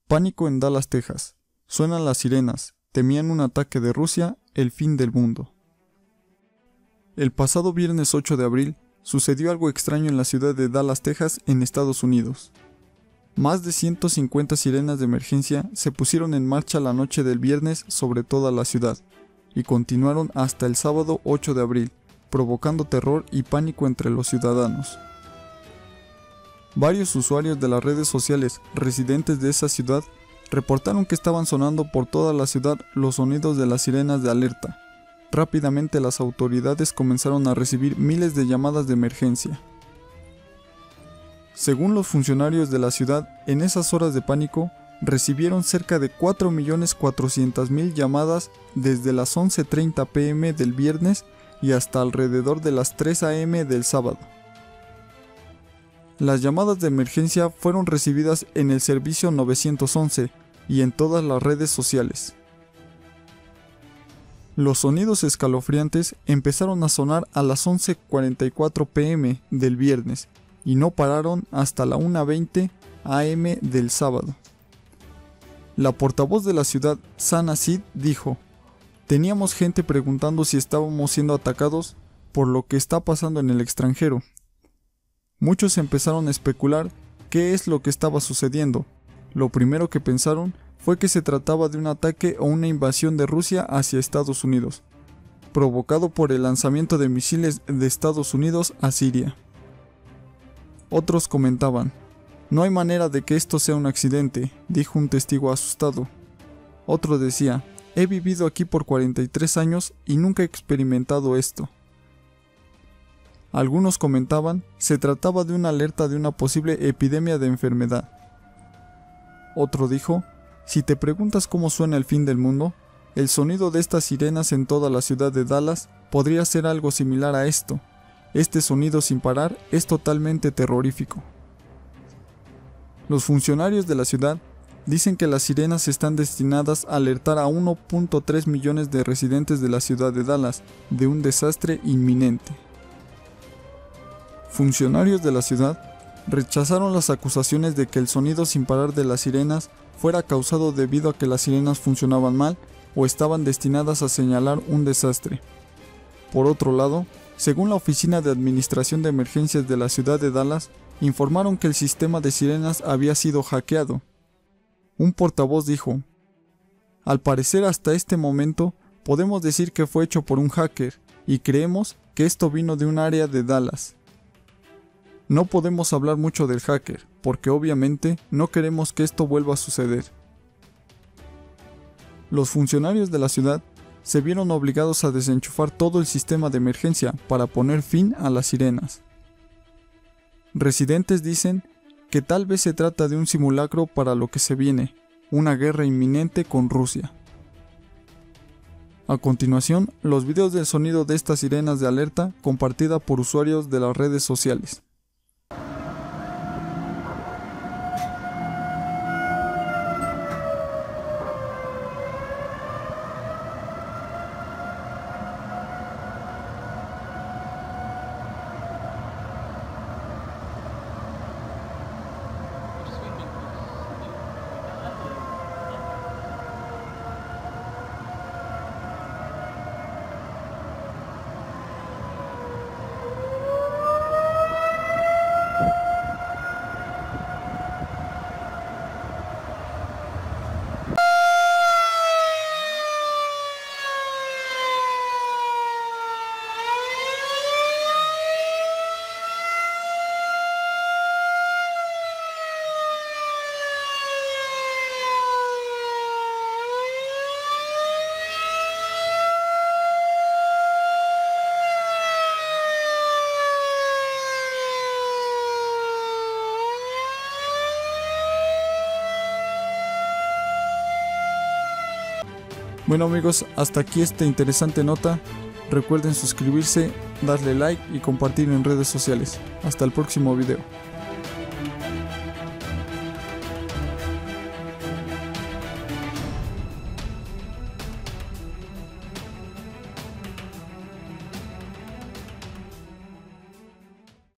Pánico en Dallas, Texas. Suenan las sirenas. Temían un ataque de Rusia, el fin del mundo. El pasado viernes 8 de abril, sucedió algo extraño en la ciudad de Dallas, Texas, en Estados Unidos. Más de 150 sirenas de emergencia se pusieron en marcha la noche del viernes sobre toda la ciudad, y continuaron hasta el sábado 8 de abril, provocando terror y pánico entre los ciudadanos. Varios usuarios de las redes sociales residentes de esa ciudad reportaron que estaban sonando por toda la ciudad los sonidos de las sirenas de alerta. Rápidamente las autoridades comenzaron a recibir miles de llamadas de emergencia. Según los funcionarios de la ciudad, en esas horas de pánico, recibieron cerca de 4.400.000 llamadas desde las 11:30 p.m. del viernes y hasta alrededor de las 3 a.m. del sábado. Las llamadas de emergencia fueron recibidas en el servicio 911 y en todas las redes sociales. Los sonidos escalofriantes empezaron a sonar a las 11:44 p.m. del viernes y no pararon hasta la 1:20 a.m. del sábado. La portavoz de la ciudad, Sana Sid, dijo: "Teníamos gente preguntando si estábamos siendo atacados por lo que está pasando en el extranjero. Muchos empezaron a especular qué es lo que estaba sucediendo. Lo primero que pensaron fue que se trataba de un ataque o una invasión de Rusia hacia Estados Unidos, provocado por el lanzamiento de misiles de Estados Unidos a Siria". Otros comentaban: "No hay manera de que esto sea un accidente", dijo un testigo asustado. Otro decía: "He vivido aquí por 43 años y nunca he experimentado esto". Algunos comentaban se trataba de una alerta de una posible epidemia de enfermedad. Otro dijo: "Si te preguntas cómo suena el fin del mundo, el sonido de estas sirenas en toda la ciudad de Dallas podría ser algo similar a esto. Este sonido sin parar es totalmente terrorífico". Los funcionarios de la ciudad dicen que las sirenas están destinadas a alertar a 1.3 millones de residentes de la ciudad de Dallas de un desastre inminente. Funcionarios de la ciudad rechazaron las acusaciones de que el sonido sin parar de las sirenas fuera causado debido a que las sirenas funcionaban mal o estaban destinadas a señalar un desastre. Por otro lado, según la Oficina de Administración de Emergencias de la ciudad de Dallas, informaron que el sistema de sirenas había sido hackeado. Un portavoz dijo: "Al parecer hasta este momento podemos decir que fue hecho por un hacker y creemos que esto vino de un área de Dallas. No podemos hablar mucho del hacker, porque obviamente no queremos que esto vuelva a suceder". Los funcionarios de la ciudad se vieron obligados a desenchufar todo el sistema de emergencia para poner fin a las sirenas. Residentes dicen que tal vez se trata de un simulacro para lo que se viene, una guerra inminente con Rusia. A continuación, los videos del sonido de estas sirenas de alerta compartida por usuarios de las redes sociales. Bueno amigos, hasta aquí esta interesante nota. Recuerden suscribirse, darle like y compartir en redes sociales. Hasta el próximo video.